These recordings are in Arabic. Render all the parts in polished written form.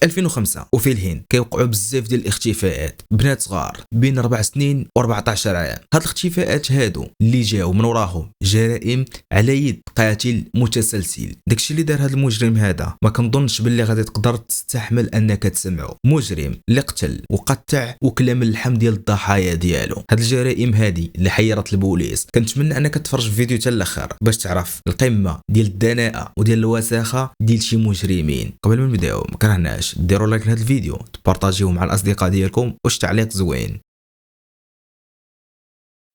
في 2005 وفي الهند كيوقعوا بزاف ديال الاختفاءات بنات صغار بين 4 سنين و14 عام. هاد الاختفاءات هادو اللي جاو من وراهم جرائم على يد قاتل متسلسل. داكشي اللي دار هاد المجرم هذا ما كنظنش باللي غادي تقدر تستحمل انك تسمعه. مجرم اللي قتل وقطع وكلا من اللحم ديال الضحايا ديالو. هاد الجرائم هادي اللي حيرت البوليس كنتمنى انك تفرج في الفيديو حتى الاخر باش تعرف القمه ديال الدناءه وديال الوساخه ديال شي مجرمين. قبل ما نبداو ما كرهناش ديروا لايك لهاد الفيديو، تبارطاجيوه مع الاصدقاء ديالكم وش تعليق زوين.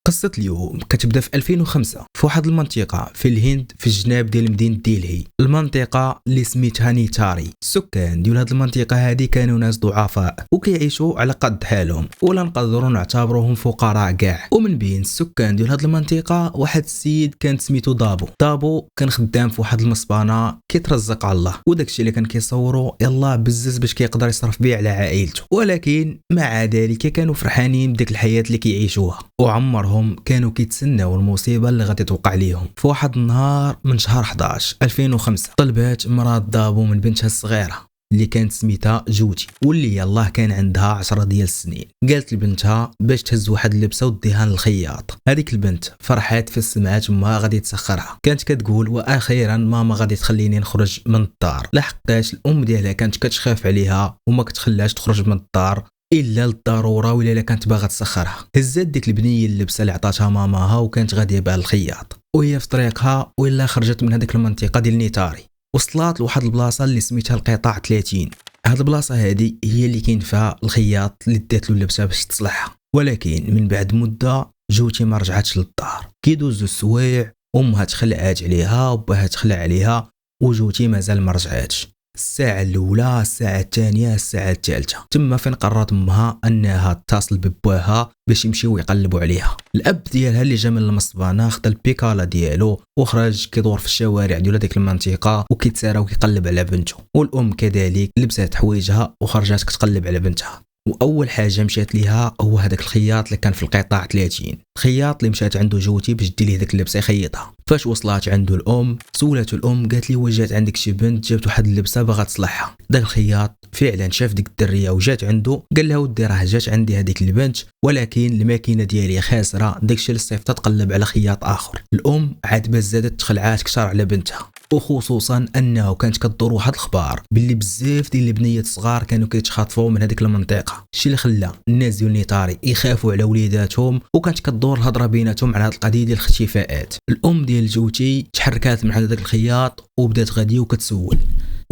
قصة اليوم كتبدا في 2005 في واحد المنطقة في الهند في الجناب ديال مدينة ديلهي، المنطقة اللي سميتها نيتاري. السكان ديال هاد المنطقة هادي كانوا ناس ضعفاء وكيعيشوا على قد حالهم ولا نقدروا نعتبروهم فقراء كاع. ومن بين السكان ديال هاد المنطقة واحد السيد كان سميتو دابو كان خدام في واحد المصبانة كيترزق على الله، وداكشي اللي كان كيصورو يلا بزز باش كيقدر يصرف بيه على عائلته. ولكن مع ذلك كانوا فرحانين بديك الحياة اللي كيعيشوها وعمرهم كانوا كيتسناو المصيبه اللي غادي توقع ليهم. في واحد النهار من شهر 11 2005 طلبات مرات دابو من بنتها الصغيره اللي كانت سميتها جوتي واللي يلاه كان عندها 10 ديال السنين. قالت لبنتها باش تهز واحد اللبسه وديها للخياط. هذيك البنت فرحات في السمعات ما غادي تسخرها، كانت كتقول واخيرا ماما غادي تخليني نخرج من الدار، لحقاش الام ديالها كانت كتخاف عليها وما كتخلاش تخرج من الدار الا للضروره ولا الا كانت باغا تسخرها. هزات ديك البنيه اللبسه اللي عطاتها ماماها وكانت غاديه بها للخياط، وهي في طريقها ولا خرجت من هذيك المنطقه ديال نيتاري وصلت لواحد البلاصه اللي سميتها القطاع 30. هاد البلاصه هادي هي اللي كاين فيها الخياط اللي دات له اللبسه باش تصلحها. ولكن من بعد مده جوتي ما رجعتش للدار. كيدوزو السوايع امها تخلعات عليها وباها تخلع عليها وجوتي مازال ما رجعاتش. الساعة الأولى، الساعة الثانية، الساعة الثالثة، تما فين قررت امها انها تتصل بباها باش يمشيو يقلبوا عليها. الاب ديالها اللي جا من المصبانه خدا البيكالا ديالو وخرج كيدور في الشوارع ديال هذيك المنطقه وكيتسارى وكيقلب على بنته. والام كذلك لبسات حوايجها وخرجت كتقلب على بنتها. واول حاجه مشات ليها هو هذاك الخياط اللي كان في القطاع 30. الخياط اللي مشات عنده جوتي باش دير ليه داك اللبسه يخيطها. فاش وصلت عنده الام سولته الام قالت لي وجات عندك شي بنت جابت واحد اللبسه باغا تصلحها. داك الخياط فعلا شاف ديك الدريه وجات عنده قال لها ودي راه جات عندي هذيك البنت ولكن الماكينه ديالي خاسره، داكشي اللي صيفطها تقلب على خياط اخر. الام عاد باش زادت تخلعات كثر على بنتها، وخصوصا انه كانت كدور واحد الاخبار باللي بزاف ديال البنيات الصغار كانوا كيتخاطفوا من هذيك المنطقه، الشيء اللي خلى الناس ديال نيتاري يخافوا على وليداتهم وكانت كدور الهضره بيناتهم على هذه القضيه ديال الاختفاءات. الام ديال جوتي تحركات من هذاك الخياط وبدات غادي وكتسول،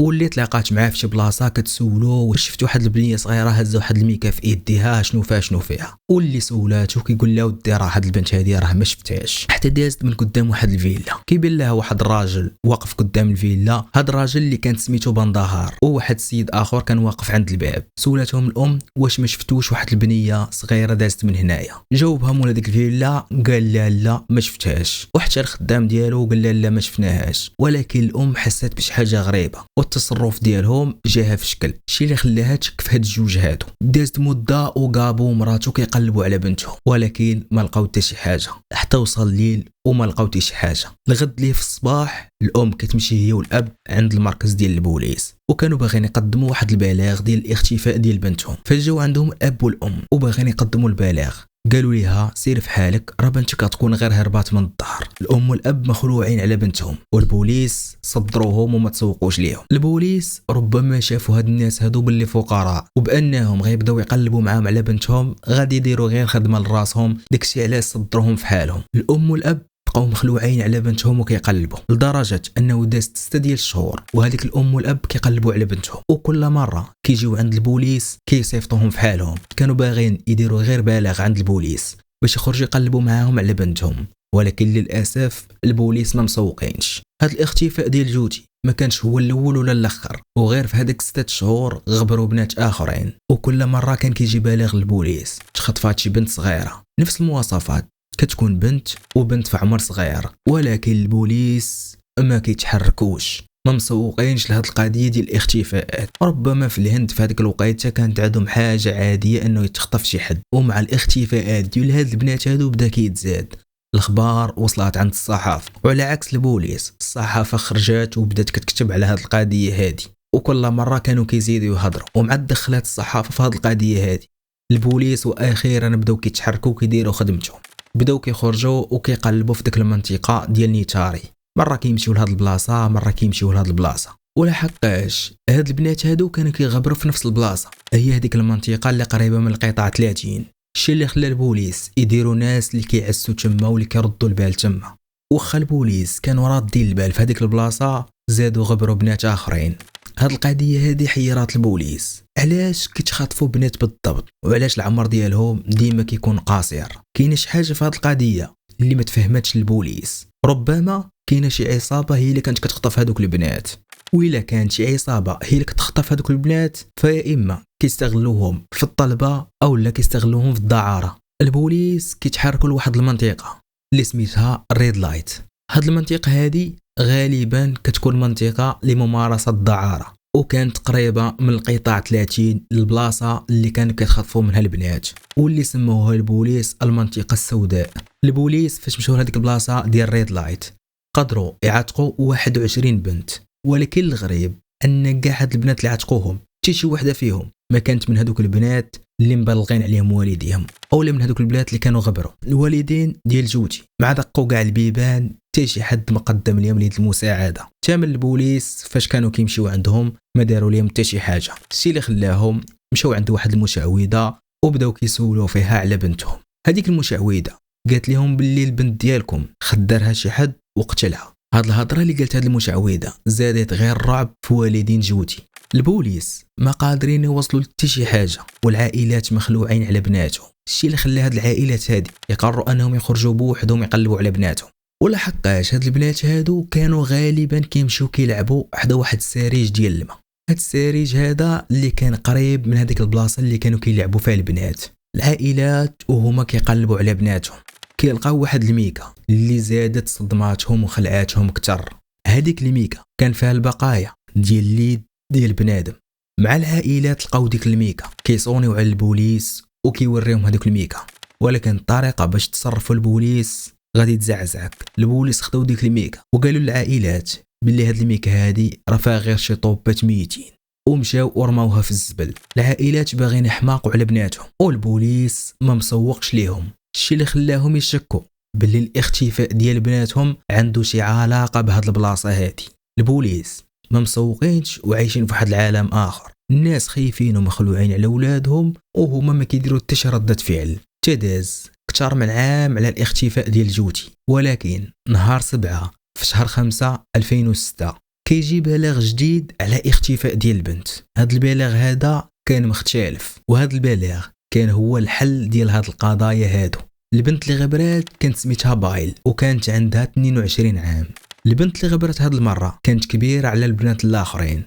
وليت لاقات معاه في شي بلاصه كتسولو واش شفت واحد البنيه صغيره هزه واحد الميكا في يديها شنو فيها. واللي سولاتو كيقول لها ودي راه هاد البنت هذه راه ما شفتهاش. حتى دازت من قدام واحد الفيلا كيبان لها واحد الراجل واقف قدام الفيلا. هاد الراجل اللي كان سميتو بندهار وواحد السيد اخر كان واقف عند الباب. سولاتهم الام واش ما شفتوش واحد البنيه صغيره دازت من هنايا. جاوبها مول هذيك الفيلا قال لا لا ما شفتهاش، وحتى الخدام ديالو قال لا ما شفناهاش. ولكن الام حست بشي حاجه غريبه والتصرف ديالهم جاها في شكل الشيء اللي خلاها تشك في هاد الجوج هادو. دازت مده وقابو مراتو كيقلبوا على بنتهم ولكن ما لقاو حتى شي حاجه حتى وصل الليل وما لقاو حتى شي حاجه. الغد ليه في الصباح الام كتمشي هي والاب عند المركز ديال البوليس وكانوا باغيين يقدموا واحد البلاغ ديال الاختفاء ديال بنتهم. فجاو عندهم الاب والام وباغيين يقدموا البلاغ. قالوا ليها سير في حالك راه بنتك غتكون غير هربات من الدار. الام والاب مخلوعين على بنتهم والبوليس صدروهم وما تسوقوش ليهم. البوليس ربما شافوا هاد الناس هادو باللي فقراء وبانهم غيبداو يقلبوا معاهم على بنتهم غادي يديروا غير خدمه لراسهم، داكشي علاش صدروهم في حالهم. الام والاب بقاو مخلوعين على بنتهم وكيقلبوا لدرجه انه دازت 6 ديال الشهور وهذيك الام والاب كيقلبوا على بنتهم. وكل مره كيجيو عند البوليس كيصيفطوهم في حالهم. كانوا باغيين يديروا غير بلاغ عند البوليس باش يخرجوا يقلبوا معاهم على بنتهم، ولكن للاسف البوليس ما مسوقينش. هاد الاختفاء ديال جوتي ما كانش هو الاول ولا الاخر، وغير في هذاك 6 شهور غبروا بنات اخرين. وكل مره كان كيجي بلاغ للبوليس تخطفات شي بنت صغيره نفس المواصفات، كتكون بنت وبنت في عمر صغير، ولكن البوليس ما كيتحركوش ما مسوقينش لهاد القضيه ديال الاختفاءات. ربما في الهند في هذيك الوقيته كانت عندهم حاجه عاديه انه يتخطف شي حد، ومع الاختفاءات ديال هاد البنات هادو بدا كيتزاد. الاخبار وصلت عند الصحافه وعلى عكس البوليس الصحافه خرجت وبدات كتكتب على هاد القضيه هادي وكل مره كانوا كيزيدوا يهضروا. ومع دخلات الصحافه في هذه القضيه هذه البوليس واخيرا بداو كيتحركوا وكيديروا خدمتهم، بداو كيخرجوا وكيقلبوا في ديك المنطقه ديال نيتاري، مره كيمشيو لهاد البلاصه مره كيمشيو لهاد البلاصه. ولا حقاش هاد البنات هادو كانوا كيغبروا في نفس البلاصه، هي هذيك المنطقه اللي قريبه من القطاع 30. الشيء اللي خلى البوليس يديروا ناس اللي كيعسوا تما واللي كيردوا البال تما. واخا البوليس كانوا رادين البال في هذيك البلاصه، زادوا غبروا بنات اخرين. هاد القضيه هذه حيرات البوليس، علاش كيتخاطفوا بنات بالضبط وعلاش العمر ديالهم ديما كيكون قصير؟ كاينه شي حاجه في هاد القضيه اللي ما تفهمتش البوليس. ربما كاينه شي عصابه هي اللي كانت كتخطف هذوك البنات، وإلا كانت شي عصابه هي اللي كتخطف هذوك البنات فيا اما كيستغلوهم في الطلبه او لا كيستغلوهم في الدعاره. البوليس كيتحركوا لواحد المنطقه اللي سميتها ريد لايت. هاد المنطقه هذه غالبا كتكون منطقه لممارسه الدعاره، وكانت قريبه من القطاع 30 البلاصه اللي كانوا كيتخطفوا منها البنات، واللي سموها البوليس المنطقه السوداء. البوليس فاش مشاو لهاديك البلاصه ديال ريد لايت قدروا يعتقوا 21 بنت، ولكن الغريب ان كاع هاد البنات اللي عتقوهم حتى شي وحده فيهم ما كانت من هذوك البنات اللي مبلغين عليهم والديهم، اولا من هذوك البنات اللي كانوا غبروا الوالدين ديال جوتي. مع دقوا كاع البيبان حتى شي حد ما قدم لهم يد المساعده. تامل البوليس فاش كانوا كيمشيو عندهم ما داروا لهم حتى شي حاجه. الشيء اللي خلاهم مشاو عند واحد المشعوذه وبداو كيسولوا فيها على بنتهم. هذيك المشعوذه قالت لهم باللي البنت ديالكم خدرها شي حد وقتلها. هاد الهضره اللي قالت هاد المشعوذه زادت غير الرعب في والدين جوتي. البوليس ما قادرين يوصلوا لحتى شي حاجه، والعائلات مخلوعين على بناتهم. الشيء اللي خلى هاد العائلات هادي يقرروا انهم يخرجوا بوحدهم يقلبوا على بناتهم. ولا حقاش هاد البنات هادو كانوا غالبا كيمشيو كيلعبوا حدا واحد السريج ديال الماء. هاد السريج هذا اللي كان قريب من هذيك البلاصه اللي كانوا كيلعبوا فيها البنات. العائلات وهما كيقلبوا على بناتهم كيلقاو واحد الميكا اللي زادت صدماتهم وخلعاتهم كتر. هذيك الميكا كان فيها البقايا ديال اليد ديال بنادم. مع العائلات لقاو ديك الميكا كيصونيو على البوليس وكيوريهم هذوك الميكا، ولكن الطريقه باش تصرفوا البوليس غادي تزعزعك. البوليس خداو ديك الميكا وقالوا للعائلات باللي هاد الميكا هادي راه فيها غير شي طوبات ميتين، ومشاو ورماوها في الزبل. العائلات باغيين يحماقوا على بناتهم والبوليس ما مسوقش ليهم. الشيء اللي خلاهم يشكوا باللي الاختفاء ديال بناتهم عنده شي علاقه بهاد البلاصه هادي. البوليس ما مسوقينش وعايشين في واحد العالم اخر. الناس خايفين ومخلوعين على اولادهم وهما ما كيديروا حتى شي ردة فعل. تداز اكثر من عام على الاختفاء ديال جوتي، ولكن نهار 7 في شهر 5 2006 كيجي بلاغ جديد على اختفاء ديال البنت. هاد البلاغ هذا كان مختلف، وهاد البلاغ كان هو الحل ديال هاد القضايا هادو. البنت اللي غبرات كانت سميتها بايل وكانت عندها 22 عام. البنت اللي غبرت هاد المره كانت كبيره على البنات الاخرين.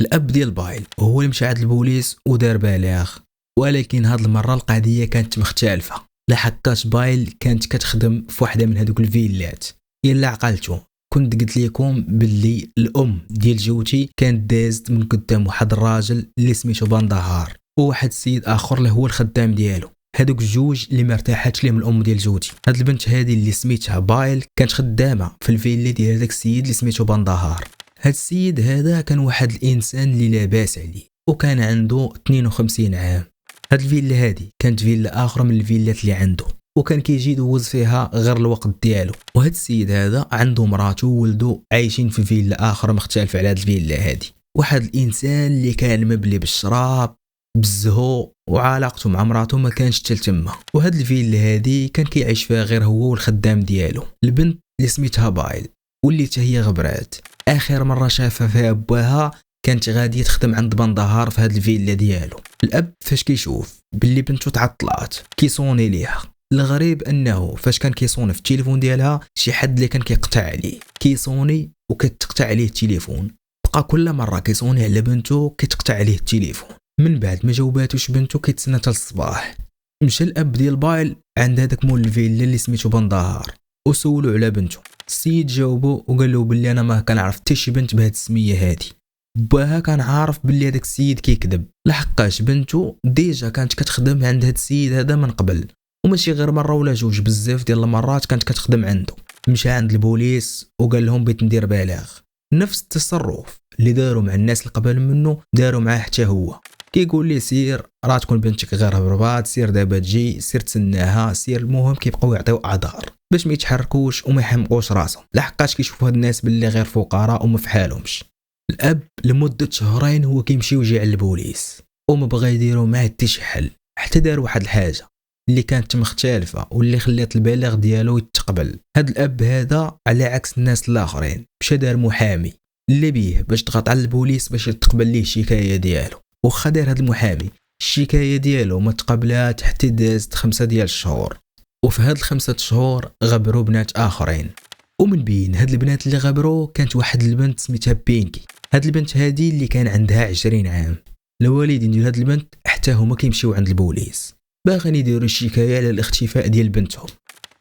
الاب ديال بايل هو اللي مشى عند البوليس ودار بلاغ، ولكن هاد المره القضيه كانت مختلفه لحقاش بايل كانت كتخدم في واحده من هذوك الفيلات. الا عقلتو كنت قلت لكم باللي الام ديال جوتي كانت دازت من قدام واحد الراجل اللي سميتو باندهار وواحد السيد اخر اللي هو الخدام ديالو. هذوك الجوج اللي مرتاحتش ليهم الام ديال جوتي. هاد البنت هذه اللي سميتها بايل كانت خدامه في الفيلا ديال هذاك السيد اللي سميتو باندهار. هاد السيد هذا كان واحد الانسان اللي لاباس عليه وكان عنده 52 عام. هاد الفيلا هذه كانت فيلا اخرى من الفيلات اللي عنده، وكان كيجي يدوز فيها غير الوقت ديالو. وهاد السيد هذا عنده مراته وولده عايشين في فيلا اخرى مختلفه على هاد الفيلا هذه. واحد الانسان اللي كان مبلي بالشراب بالزهو وعلاقته مع مراته ما كانش تما. وهاد الفيلا هذه كان كيعيش فيها غير هو والخدام ديالو. البنت اللي سميتها بايل واللي حتى هي غبرات اخر مره شافها فيها باها كانت غاديه تخدم عند باندهار في هاد الفيلا ديالو. الاب فاش كيشوف باللي بنته تعطلات كيصوني ليها. الغريب انه فاش كان كيصوني في التليفون ديالها شي حد اللي كان كيقطع عليه كيصوني وكتقطع عليه التليفون. بقى كل مره كيصوني على بنته كتقطع عليه التليفون. من بعد ما جاوباتوش بنته كيتسنى حتى الصباح. مشى الاب ديال بايل عند هذاك مول الفيلا اللي سميتو باندهار وسولو على بنته. السيد جاوبو وقال له باللي انا ما كنعرف حتى شي بنت بهاد السميه هادي. باها كان عارف باللي هذاك السيد كيكذب لحقاش بنته ديجا كانت كتخدم عند هاد السيد هذا من قبل، وماشي غير مره ولا جوج، بزاف ديال المرات كانت كتخدم عنده. مشى عند البوليس وقال لهم بغيت ندير بلاغ. نفس التصرف اللي داروا مع الناس اللي قبل منه داروا معاه حتى هو. كيقول لي سير راه تكون بنتك غير هربات، سير دابا تجي، سير تسناها، سير. المهم كيبقاو يعطيو اعذار باش ما يتحركوش وما يحمقوش راسهم، لحقاش كيشوفوا هاد الناس باللي غير فقراء وما فحالهمش. الاب لمده شهرين هو كيمشي ويجي على البوليس وما بغا يديروا معاه حتى شي حل، حتى دار واحد الحاجه اللي كانت مختلفه واللي خلات البلاغ ديالو يتقبل. هاد الاب هذا على عكس الناس الاخرين مشى دار محامي اللي بيه باش ضغط على البوليس باش يتقبل ليه الشكايه ديالو. واخا دار هاد المحامي الشكايه ديالو ما تقبلات حتى دازت 5 ديال الشهور، وفي هاد ال5 شهور غبروا بنات اخرين. ومن بين هاد البنات اللي غبروا كانت واحد البنت سميتها بينكي. هاد البنت هادي اللي كان عندها 20 عام. الوالدين ديال هاد البنت حتى هما كيمشيو عند البوليس باغيين يديروا الشكايه على الاختفاء ديال بنتهم،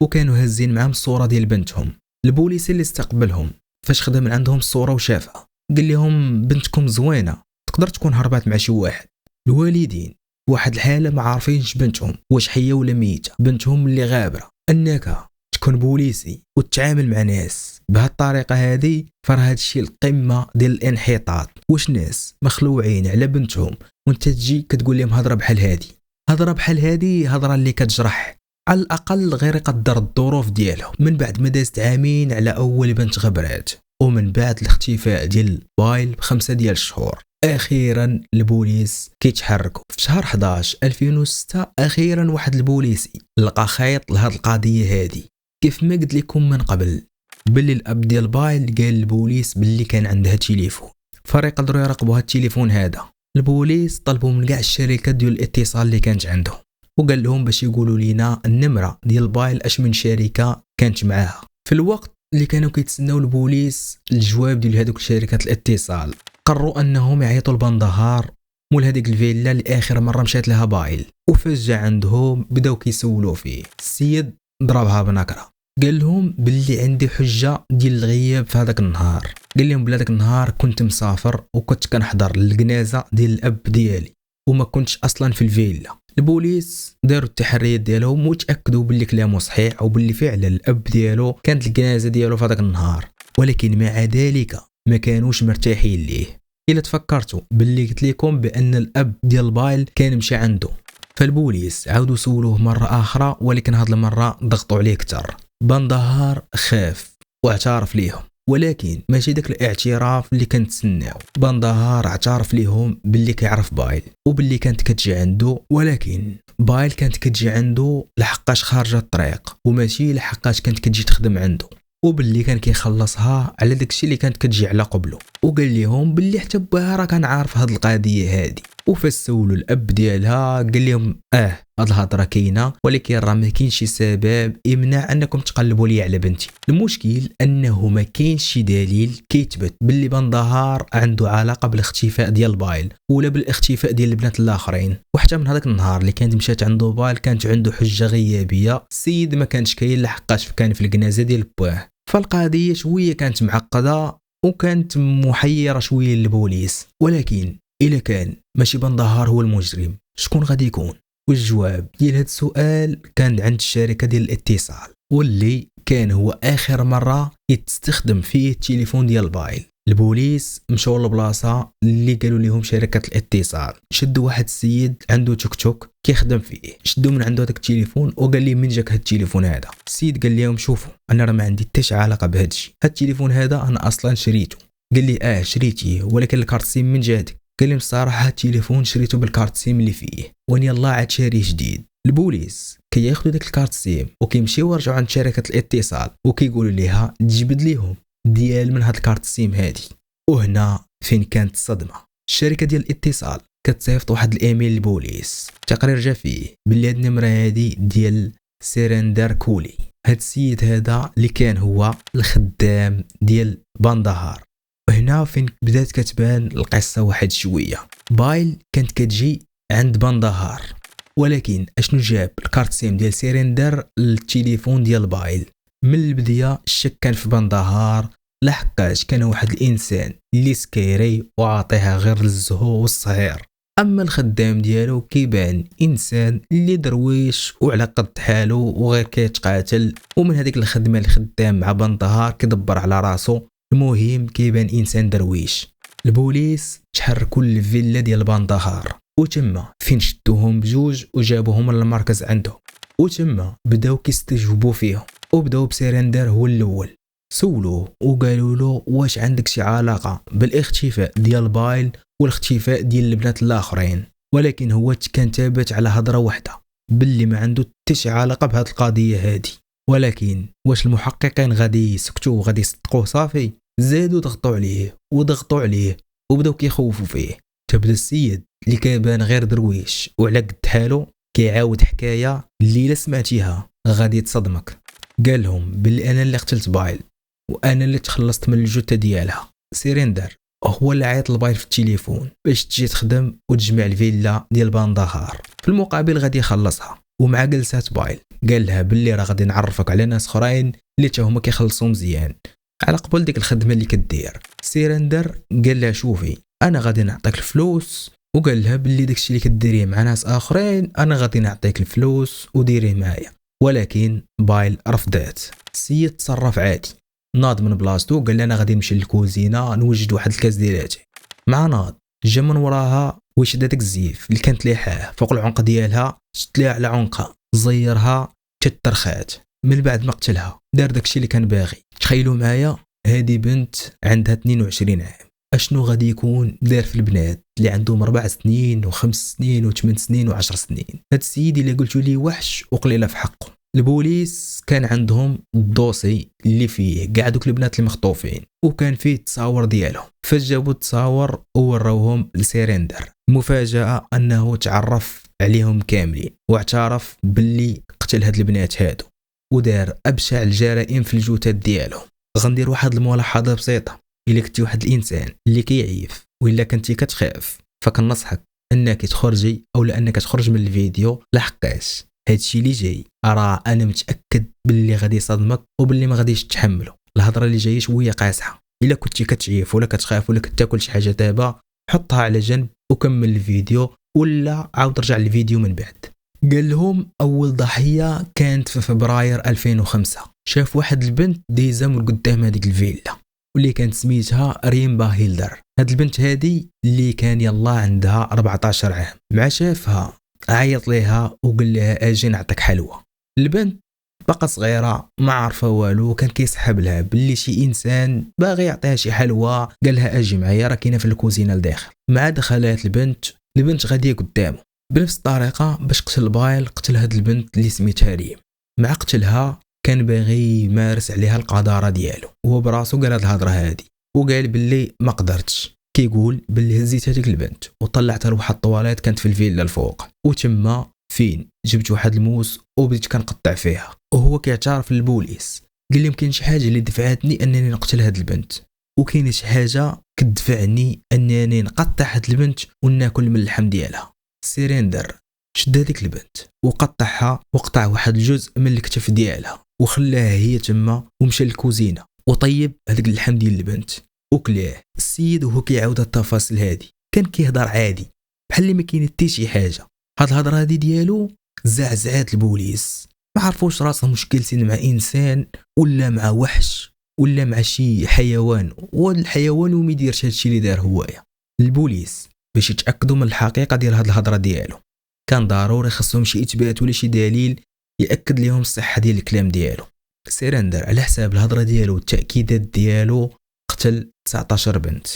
وكانوا هازين معاهم الصوره ديال بنتهم. البوليس اللي استقبلهم فاش خدا من عندهم الصوره وشافها قال لهم بنتكم زوينه تقدر تكون هربات مع شي واحد. الوالدين واحد الحاله ما عارفينش بنتهم واش حيه ولا ميته. بنتهم اللي غابره انك تكون بوليسي وتتعامل مع ناس بهذه الطريقه هذه، فراه هذا الشيء القمه ديال الانحطاط. واش ناس مخلوعين على بنتهم وانت تجي كتقول لهم هضره بحال هذه؟ هضره بحال هذه هضره اللي كتجرح على الاقل غير يقدر الظروف ديالهم. من بعد ما دازت عامين على اول بنت غبرات ومن بعد الاختفاء ديال بايل ب5 ديال الشهور، اخيرا البوليس كيتحركوا. في شهر 11 2006 اخيرا واحد البوليسي لقى خيط لهاد القضيه هذه. كيف ما قلت لكم من قبل باللي الاب ديال بايل قال للبوليس باللي كان عندها تليفون، فريق قدروا يراقبوا هاد التليفون هذا. البوليس طلبوا من كاع الشركات ديال الاتصال اللي كانت عندهم وقال لهم باش يقولوا لينا النمره ديال بايل اش من شركه كانت معاها. في الوقت اللي كانوا كيتسناو البوليس الجواب ديال هذوك شركات الاتصال قرروا انهم يعيطوا لبندهار مول هذيك الفيلا اللي اخر مره مشات لها بايل. وفاش جا عندهم بداو كيسولوا فيه. السيد ضربها بنكره، قال لهم باللي عندي حجه ديال الغياب في هذاك النهار. قال لهم بلا داك النهار كنت مسافر وكنت كنحضر للجنازه ديال الاب ديالي وما كنتش اصلا في الفيلا. البوليس داروا التحريات ديالهم وتاكدوا باللي كلامه صحيح وباللي فعلا الاب ديالو كانت الجنازه ديالو في هذاك النهار، ولكن مع ذلك ما كانوش مرتاحين ليه. الا تفكرتوا باللي قلت لكم بان الاب ديال بايل كان مشى عنده، فالبوليس عاودوا سولوه مره اخرى ولكن هاد المره ضغطوا عليه اكثر. بندهار خاف واعترف ليهم، ولكن ماشي داك الاعتراف اللي كنتسناو. بندهار اعترف ليهم باللي كيعرف بايل وباللي كانت كتجي عنده، ولكن بايل كانت كتجي عنده لحقاش خارجه الطريق وماشي لحقاش كانت كتجي تخدم عنده، وباللي كان كيخلصها على داكشي اللي كانت كتجي على قبله. وقال لهم باللي حتى باها راه كان عارف هاد القضيه هادي. وفاش سولوا الاب ديالها قال لهم هاد الهضره كاينه ولكن راه ما كاينش شي سبب يمنع انكم تقلبوا لي على بنتي. المشكل انه ما كاينش شي دليل كيثبت باللي بندهار عنده علاقه بالاختفاء ديال بايل ولا بالاختفاء ديال البنات الاخرين. وحتى من هذاك النهار اللي كانت مشات عنده بايل كانت عنده حجه غيابيه. السيد ما كانش كاين لحقاش كان في الجنازه ديال باه. فالقضيه شويه كانت معقده وكانت محيره شويه للبوليس. ولكن الا كان ماشي بندهار هو المجرم شكون غادي يكون؟ والجواب ديال هذا السؤال كان عند الشركه ديال الاتصال واللي كان هو اخر مره يستخدم فيه التليفون ديال بايل. البوليس مشاو للبلاصه اللي قالوا لهم شركه الاتصال، شدوا واحد السيد عنده توك توك كيخدم فيه، شدوا من عنده داك التليفون وقال لي من جاك هاد التليفون هذا؟ السيد قال لهم شوفوا انا راه ما عندي حتى شي علاقه بهذا الشيء، هاد التليفون هذا انا اصلا شريته. قال لي شريتيه ولكن الكارت سيم من جهتك؟ قال لي الصراحه التليفون شريته بالكارت سيم اللي فيه واني الله عاد شاريه جديد. البوليس كياخذوا داك الكارت سيم وكيمشيو يرجعوا عند شركه الاتصال وكيقولوا ليها تجبد ليهم ديال من هاد الكارت سيم هادي. وهنا فين كانت الصدمه. الشركه ديال الاتصال كتصيفط واحد الايميل للبوليس، تقرير جا فيه باللي هاد النمره هادي ديال سيرندر كولي. هاد السيد هذا اللي كان هو الخدام ديال بندهار. وهنا فين بدات كتبان القصه واحد شويه. بايل كانت كتجي عند بندهار، ولكن اشنو جاب الكارت سيم ديال سيرندر للتليفون ديال بايل؟ من البدايه الشك كان في بندهار لحقاش كان واحد الانسان اللي سكيري وعاطيها غير الزهو والصهير. اما الخدام ديالو كيبان انسان اللي درويش وعلى قد حاله وغير كيتقاتل، ومن هذيك الخدمه الخدام مع بندهار كيدبر على راسو المهم كيبان انسان درويش. البوليس تحركوا للفيلا ديال باندهار وتما فين شدوهم بجوج وجابوهم للمركز عندهم، وتما بداو كيستجوبوا فيهم وبداو بسيرندر هو الاول. سولوه وقالوا له واش عندك شي علاقه بالاختفاء ديال بايل والاختفاء ديال البنات الاخرين، ولكن هو كان ثابت على هضره واحده باللي ما عنده حتى شي علاقه بهذه القضيه هذه. ولكن واش المحققين غادي يسكتوا وغادي يصدقوه؟ صافي زادوا ضغطوا عليه وبداو كيخوفوا فيه. تبدا السيد اللي كيبان غير درويش وعلى قد حالو كيعاود حكايه اللي لا سمعتيها غادي تصدمك. قال لهم باللي انا اللي قتلت بايل وانا اللي تخلصت من الجثه ديالها. سيرندر هو اللي عيط لبايل في التليفون باش تجي تخدم وتجمع الفيلا ديال باندهار، في المقابل غادي يخلصها. ومع جلسات بايل قال لها باللي راه غادي نعرفك على ناس اخرين اللي تا هما كيخلصوا مزيان على قبل ديك الخدمه اللي كدير. سيرندر قال لها شوفي انا غادي نعطيك الفلوس، وقال لها باللي داكشي اللي كديريه مع ناس اخرين انا غادي نعطيك الفلوس وديريه معايا. ولكن بايل رفضات. السيد تصرف عادي، ناض من بلاصتو قال انا غادي نمشي للكوزينه نوجد واحد الكاس ديالاتي. مع ناض جا من وراها وشد داك الزيف اللي كانت ليحاه فوق العنق ديالها، شد ليها على عنقها زيرها تترخات. من بعد ما قتلها دار داكشي اللي كان باغي. تخيلوا معايا هذه بنت عندها 22 عام، اشنو غادي يكون دار في البنات اللي عندهم 4 سنين و5 سنين و8 سنين و10 سنين؟ هاد السيد اللي قلتوا لي وحش وقليله في حقه. البوليس كان عندهم الدوسي اللي فيه كاع دوك البنات المخطوفين وكان فيه التصاور ديالهم، فجابوا التصاور ووروهم لسيرندر. المفاجاه انه تعرف عليهم كاملين واعترف باللي قتل هاد البنات هادو ودار ابشع الجرائم في الجثث ديالهم. غندير واحد الملاحظه بسيطه، الا كنتي واحد الانسان اللي كيعيف ولا كنتي كتخاف فكنصحك انك تخرجي او لانك تخرج من الفيديو، لحقاش هادشي اللي جاي راه انا متاكد باللي غادي يصدمك وباللي ما غاديش تحمله. الهضره اللي جايه شويه قاصحه، الا كنتي كتعيف ولا كتخاف ولا كتاكل شي حاجه دابا حطها على جنب وكمل الفيديو ولا عاود رجع للفيديو من بعد. قال لهم اول ضحيه كانت في فبراير 2005. شاف واحد البنت دايزه من قدام هذيك الفيلا واللي كانت سميتها ريمبا هيلدر. هاد البنت هذه اللي كان يلا عندها 14 عام، مع شافها عيط ليها وقال لها اجي نعطيك حلوى. البنت بقى صغيره ما عارفه والو، كان كيسحب لها باللي شي انسان باغي يعطيها شي حلوى. قال لها اجي معايا راه كاينه في الكوزينه لداخل. مع دخلات البنت غاديه قدامه بنفس الطريقه باش قتل بايل. قتل هاد البنت اللي سميتها ريم. مع قتلها كان باغي يمارس عليها القداره ديالو، وهو براسو قال هاد الهضره هادي وقال باللي ما قدرتش. كيقول باللي هزيت هذيك البنت وطلعتها لواحد الطواليت كانت في الفيلا الفوق، وتما فين جبت واحد الموس وبديت كنقطع فيها. وهو كيعترف للبوليس قال لهم كاين شي حاجه اللي دفعتني انني نقتل هاد البنت، وكاين شي حاجه كتدفعني انني نقطع هاد البنت وناكل من اللحم ديالها. سيرندر شد هذيك البنت وقطعها وقطع واحد الجزء من الكتف ديالها وخلاها هي تما ومشى للكوزينه وطيب هذاك اللحم ديال البنت وكلاه. السيد وهو كيعاود التفاصيل هذه كان كيهضر عادي بحال اللي ما كاين حتى شي حاجه. هاد الهضره هذه ديالو زعزعات البوليس، ما عرفوش راسهم واش جالسين مع انسان ولا مع وحش ولا مع شي حيوان، والحيوان وما يديرش هادشي اللي دار هوايا. البوليس باش يتاكدوا من الحقيقه ديال هاد الهضره ديالو كان ضروري خصهم شي اثبات ولا شي دليل ياكد لهم الصحه ديال الكلام ديالو. سيرندر على حساب الهضره ديالو والتاكيدات ديالو قتل 19 بنت،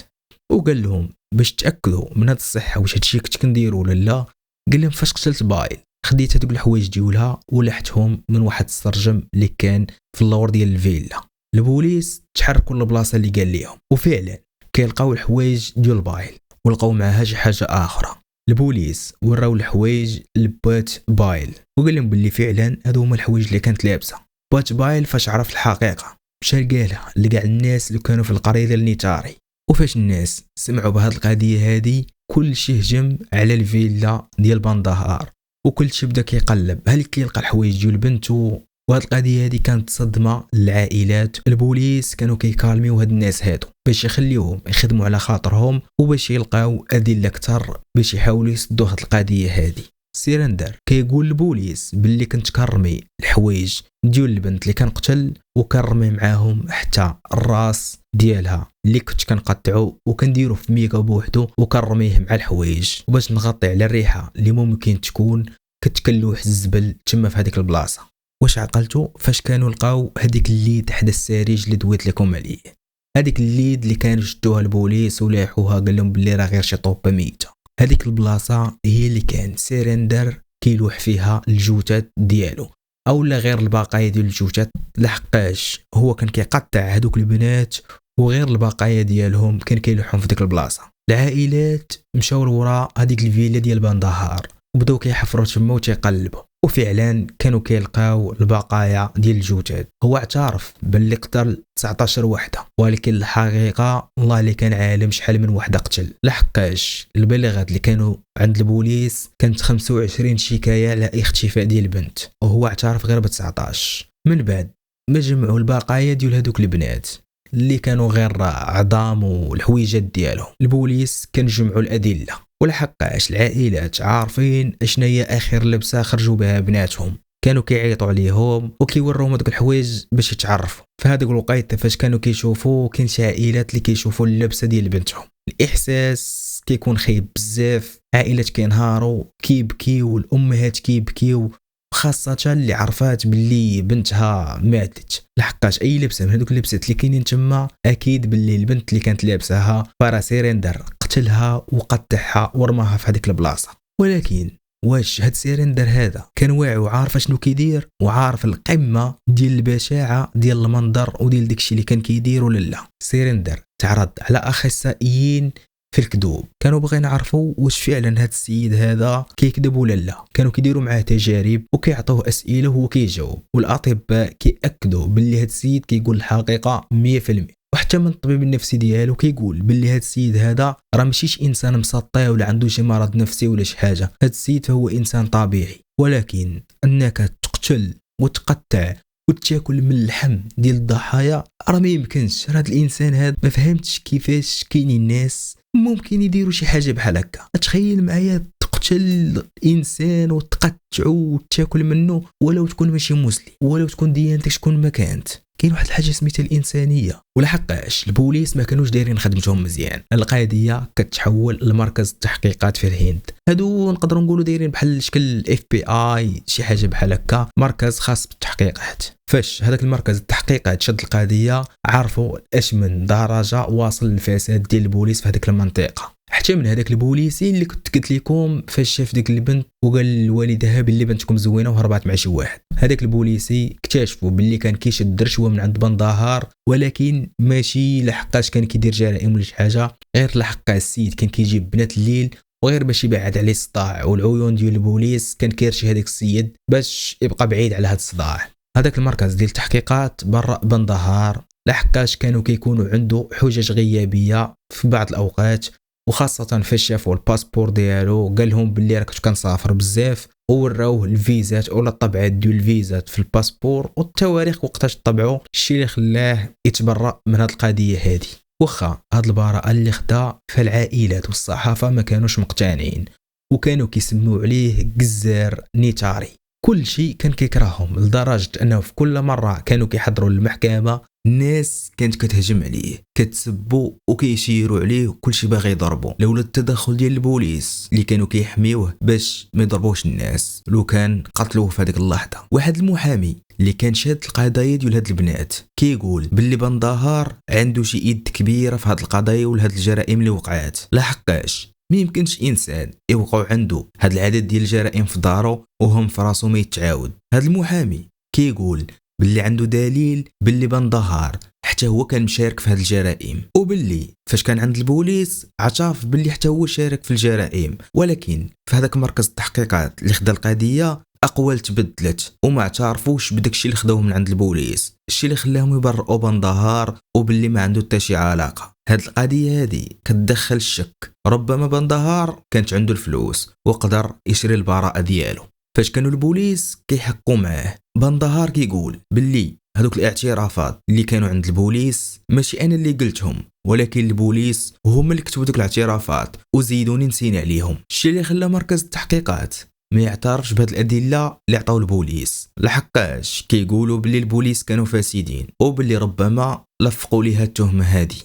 وقال لهم باش تاكدوا من هاد الصحه واش هادشي كنت كنديرو ولا لا. قال لهم فاش قتلت بايل خديت هذوك الحوايج ديالها ولحتهم من واحد السرجم اللي كان في اللور ديال الفيلا. البوليس تحركوا للبلاصه اللي قال لهم وفعلا كيلقاو الحوايج ديال بايل ولقاو معاها شي حاجه اخرى. البوليس وراو الحوايج لبات بايل وقال لهم باللي فعلا هادو هما الحوايج اللي كانت لابسه. بات بايل فاش عرف الحقيقه مشى قالها لكاع الناس اللي كانوا في القريه ديال نيتاري، وفاش الناس سمعوا بهاد القضيه هادي كل شيء هجم على الفيلا ديال باندهار وكل شيء بدا كيقلب هل كيلقى الحوايج ديال بنته. وهاد القضيه هادي كانت صدمه للعائلات. البوليس كانوا كيكالميو هاد الناس هادو باش يخليوهم يخدموا على خاطرهم وباش يلقاو ادله اكثر باش يحاولوا يسدوا هاد القضيه هادي. سيرندر كيقول البوليس باللي كنت كنرمي الحوايج ديال البنت اللي كنقتل وكنرمي معاهم حتى الراس ديالها اللي كنت كنقطعو وكنديرو في ميكا بوحدو وكنرميه مع الحوايج باش نغطي على الريحه اللي ممكن تكون كتكلوح الزبل تما في هذيك البلاصه. واش عقلتو فاش كانوا لقاو هذيك الليد حدا السريج اللي دويت لكم عليه؟ هذيك الليد اللي كانوا شدوها البوليس ولاحوها قال لهم باللي راه غير شي طوبه ميته. هذيك البلاصه هي اللي كان سيرندر كيلوح فيها الجثث ديالو او لا غير البقايا ديال الجثث، لحقاش هو كان كيقطع هذوك البنات وغير البقايا ديالهم كان كيلوحهم في ديك البلاصه. العائلات مشاو لورا هذيك الفيلا ديال بندهار وبداو كيحفروا تما وتيقلبوا، وفعلا كانوا كيلقاو البقايا ديال الجثث. هو اعترف باللي قتل 19 وحده، ولكن الحقيقه الله اللي كان عالم شحال من وحده قتل، لحقاش البلاغات اللي كانوا عند البوليس كانت 25 شكايه على اختفاء ديال البنت وهو اعترف غير ب 19. من بعد ما جمعوا البقايا ديال هذوك البنات اللي كانوا غير عظام والحويجات ديالهم، البوليس كان جمعوا الادله، ولحقاش العائلات عارفين اشنا هي اخر لبسه خرجوا بها بناتهم، كانوا كيعيطوا عليهم وكيوروهم هذوك الحوايج باش يتعرفوا. في هذاك الوقت فاش كانوا كيشوفوا كاين شي عائلات اللي كيشوفوا اللبسه ديال بنتهم، الاحساس كيكون خايب بزاف، عائلات كينهاروا كيبكيو والامهات كيبكيو، خاصة اللي عرفات باللي بنتها ماتت، لحقاش اي لبسه من هذوك اللبسات اللي كاينين تما اكيد باللي البنت اللي كانت لابساها فرا سيرندر قتلها وقطعها ورماها في هذيك البلاصه. ولكن واش هاد سيرندر هذا كان واعي وعارف شنو كيدير وعارف القمه ديال البشاعه ديال المنظر وديال داكشي اللي كان كيدير ولا لا؟ سيرندر تعرض على اخصائيين في الكذوب، كانوا بغينا نعرفوا واش فعلا هاد السيد هذا كيكذب ولا لا، كانوا كيديروا معاه تجارب وكيعطوه اسئله وهو كيجاوب، والاطباء كياكدوا باللي هاد السيد كيقول الحقيقه 100%. وحتى من الطبيب النفسي ديالو كيقول باللي هاد السيد هذا راه ماشيش انسان مسطي ولا عنده شي مرض نفسي ولا شي حاجه، هاد السيد فهو انسان طبيعي. ولكن انك تقتل وتقطع وتاكل من اللحم ديال الضحايا راه ما يمكنش. هاد الانسان هذا ما فهمتش كيفاش كاينين الناس ممكن يديروا شي حاجه بحال هكا. تخيل معايا تقتل انسان وتقطعو وتاكل منه ولو تكون ماشي مسلم ولو تكون ديانتك شكون ما كانت. كاين واحد الحاجه سميتها الانسانيه، ولحقاش البوليس ما كانوش دايرين خدمتهم مزيان. القضيه كتحول لمركز التحقيقات في الهند، هادو نقدروا نقولوا دايرين بحال شكل FBI شي حاجه بحال هكا، مركز خاص بالتحقيقات. فاش هذاك المركز التحقيقات شد القضيه عرفوا اش من درجه واصل الفساد ديال البوليس في هذيك المنطقه، حتى من هذاك البوليسي اللي كنت قلت لكم فاش شاف ديك البنت وقال لوالدها باللي بنتكم زوينه وهربات مع شي واحد. هذاك البوليسي اكتشفوا باللي كان كيشد رشوه من عند بندهار، ولكن ماشي لحقاش كان كيدير جرائم ولا شي حاجه، غير لحقاش السيد كان كيجيب بنات الليل وغير باش يبعد عليه الصداع والعيون ديال البوليس، كان كيرشي هذاك السيد باش يبقى بعيد على هذا الصداع. هذاك المركز ديال التحقيقات برا بندهار لحقاش كانوا كيكونوا عنده حجج غيابيه في بعض الاوقات، وخاصه فاش شافوا الباسبور ديالو قال لهم باللي راه كنت كنسافر بزاف، ووراوه الفيزات ولا الطبعات ديال الفيزات في الباسبور والتواريخ وقتاش طبعوا، الشيء اللي خلاه يتبرأ من هذه القضيه هذه. واخا هاد البراءه اللي خدا فالعائلات والصحافه ما كانوش مقتنعين وكانوا كيسموا عليه قزار نيتاري، كل شيء كان كيكرههم لدرجه انه في كل مره كانوا كيحضروا للمحكمه الناس كانت كتهجم عليه كتسبوا وكيشيروا عليه وكل شيء باغي يضربوا، لولا التدخل ديال البوليس اللي كانوا كيحميوه باش ما يضربوش الناس لو كان قتلوه في هذيك اللحظه. واحد المحامي اللي كان شاد القضايا ديال هاد البنات كيقول باللي بندهار عنده شي يد كبيره في هاد القضايا وهاد الجرائم اللي وقعات، لحقاش ما يمكنش انسان يوقعوا عنده هاد العدد ديال الجرائم في دارو وهم في راسو ما يتعاود. هاد المحامي كيقول باللي عنده دليل باللي بندهار حتى هو كان مشارك في هاد الجرائم، وباللي فاش كان عند البوليس اعترف باللي حتى هو شارك في الجرائم، ولكن في هذاك مركز التحقيقات اللي خدا القضيه اقوال تبدلت وما اعترفوش بداكشي اللي خداوه من عند البوليس، الشيء اللي خلاهم يبرئوا بندهار وباللي ما عنده حتى شي علاقه. هاد القضيه هذه كتدخل الشك، ربما بندهار كانت عنده الفلوس وقدر يشري البراءه ديالو. فاش كانوا البوليس كيحقوا معاه بندهار كيقول باللي هذوك الاعترافات اللي كانوا عند البوليس ماشي انا اللي قلتهم، ولكن البوليس هما اللي كتبوا دوك الاعترافات وزيدوني نسينا عليهم. الشيء اللي خلى مركز التحقيقات ما يعترفش بهاد الادله اللي عطاو البوليس، لحقاش كيقولوا باللي البوليس كانوا فاسدين وباللي ربما لفقوا ليها التهمه هذه.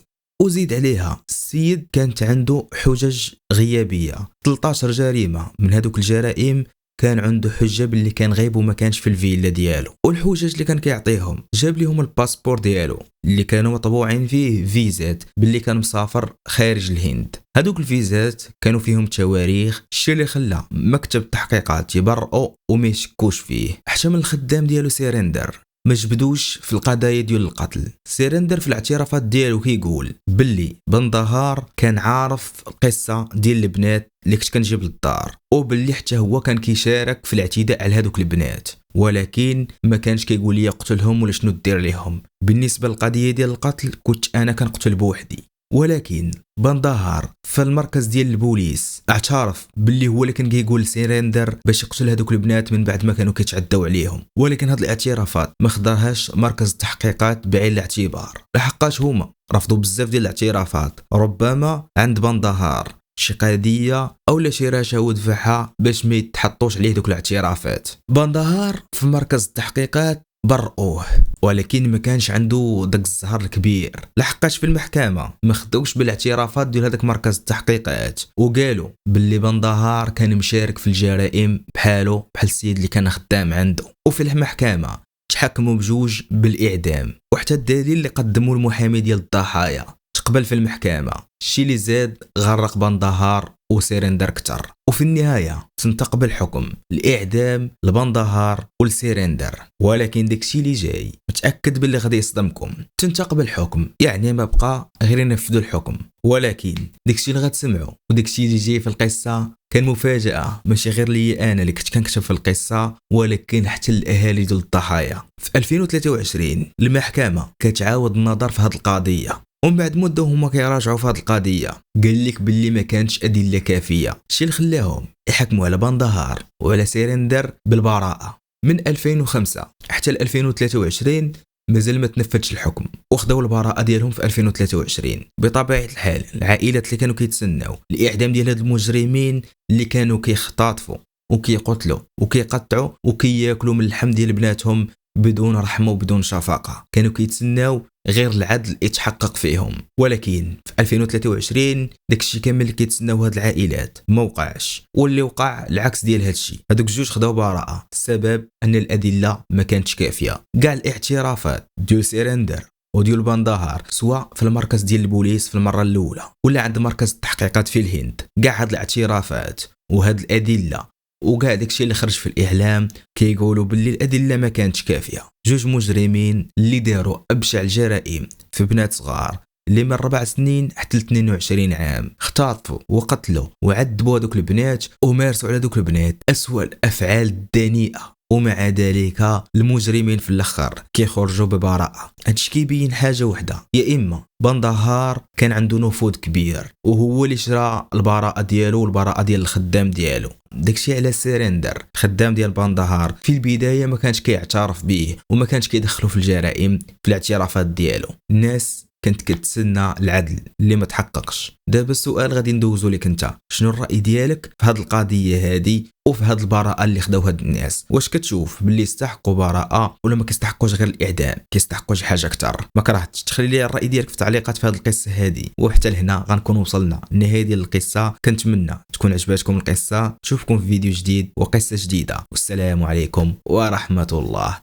وزيد عليها السيد كانت عنده حجج غيابيه، 13 جريمه من هذوك الجرائم كان عنده حجه باللي كان غايب وما كانش في الفيلا ديالو. والحجج اللي كان كيعطيهم جاب لهم الباسبور ديالو اللي كانوا مطبوعين فيه فيزات باللي كان مسافر خارج الهند. هذوك الفيزات كانوا فيهم تواريخ، الشيء اللي خلى مكتب التحقيقات يبرئوا وما يشكوش فيه. حتى من الخدام ديالو سيرندر ما جبدوش في القضايا ديال القتل. سيرندر في الاعترافات ديالو كيقول باللي بندهار كان عارف القصه ديال البنات اللي كنت كنجيب للدار، وباللي حتى هو كان كيشارك في الاعتداء على هذوك البنات، ولكن ما كانش كيقول لي قتلهم ولا شنو دير ليهم. بالنسبه للقضيه ديال القتل كنت انا كنقتل بوحدي. ولكن بندهار في المركز ديال البوليس اعترف باللي هو اللي كان كيقول سيرندر باش يقتل هذوك البنات من بعد ما كانوا كيتعداو عليهم. ولكن هاد الاعترافات ما خداهاش مركز التحقيقات بعين الاعتبار، لحقاش هما رفضوا بزاف ديال الاعترافات. ربما عند بندهار شي قضيه اولا شي رشاوى دفعها باش ما يتحطوش عليه دوك الاعترافات. بندهار في مركز التحقيقات برؤوه، ولكن ما كانش عنده داك الزهر الكبير، لحقاش في المحكمه ما خدوش بالاعترافات ديال هذاك مركز التحقيقات، وقالوا باللي بندهار كان مشارك في الجرائم بحاله بحال السيد اللي كان خدام عنده. وفي المحكمه تحكموا بجوج بالاعدام، وحتى الدليل اللي قدموا المحامي ديال الضحايا تقبل في المحكمه، الشيء اللي زاد غرق بندهار وسيرندر كتر. وفي النهايه تنتقبل الحكم الاعدام لبندهار ولسيرندر. ولكن داكشي اللي جاي متاكد باللي غادي يصدمكم. تنتقبل الحكم يعني ما بقى غير ينفذوا الحكم، ولكن داكشي اللي غتسمعوا وداكشي اللي جاي في القصه كان مفاجاه، ماشي غير لي انا اللي كنت كنكتب في القصه، ولكن حتى الاهالي ديال الضحايا. في 2023 المحكمه كتعاود النظر في هذه القضيه، ومن بعد مده هما كيراجعوا في هذه القضيه. قال لك باللي ما كانتش ادله كافيه، الشيء اللي خلاهم يحكموا على بندهار وعلى سيرندر بالبراءه. من 2005 حتى ل 2023 مازال ما تنفذش الحكم، وخداو البراءه ديالهم في 2023. بطبيعه الحال العائلات اللي كانوا كيتسناو الاعدام ديال هاد المجرمين اللي كانوا كيختطفوا وكيقتلوا وكيقطعوا وكياكلوا من اللحم ديال بناتهم بدون رحمه وبدون شفقه، كانوا كيتسناو غير العدل يتحقق فيهم. ولكن في 2023 داكشي كامل اللي كيتسناو هاد العائلات ما وقعش، واللي وقع العكس ديال هادشي. هادوك الجوج خداو براءه، السبب ان الادله ما كانتش كافيه. كاع الاعترافات ديال سيرندر وديال بندهار سواء في المركز ديال البوليس في المره الاولى ولا عند مركز التحقيقات في الهند، كاع هاد الاعترافات وهاد الادله وكاع داكشي اللي خرج في الاعلام كيقولوا باللي الادله ما كانتش كافيه. جوج مجرمين اللي داروا ابشع الجرائم في بنات صغار اللي من 4 سنين حتى 22 عام، اختطفوا وقتلوا وعذبوا هذوك البنات ومارسوا على ذوك البنات اسوأ الافعال الدنيئه، ومع ذلك المجرمين في الاخر كيخرجوا ببراءه. هادشي كيبين حاجه وحده، يا اما بندهار كان عنده نفوذ كبير وهو اللي شرى البراءه ديالو والبراءه ديال الخدام ديالو. داكشي على سيرندر الخدام ديال بندهار في البدايه ما كانش كيعترف به وما كانش كيدخلوا في الجرائم في الاعترافات ديالو. الناس كنت كتسنى العدل اللي ما تحققش. دابا السؤال غادي ندوزو لك انت، شنو الراي ديالك في هذه القضيه هذه وفي هذه البراءه اللي خداو هاد الناس؟ واش كتشوف باللي يستحقوا براءه ولا ما كيستحقوش غير الاعدام، كيستحقوا شي حاجه اكثر؟ ما كرهتش تخلي لي الراي ديالك في التعليقات في هذه القصه هذه. وحتى لهنا غنكون وصلنا للنهايه ديال القصه. كنتمنى تكون عجباتكم القصه. نشوفكم في فيديو جديد وقصه جديده، والسلام عليكم ورحمه الله.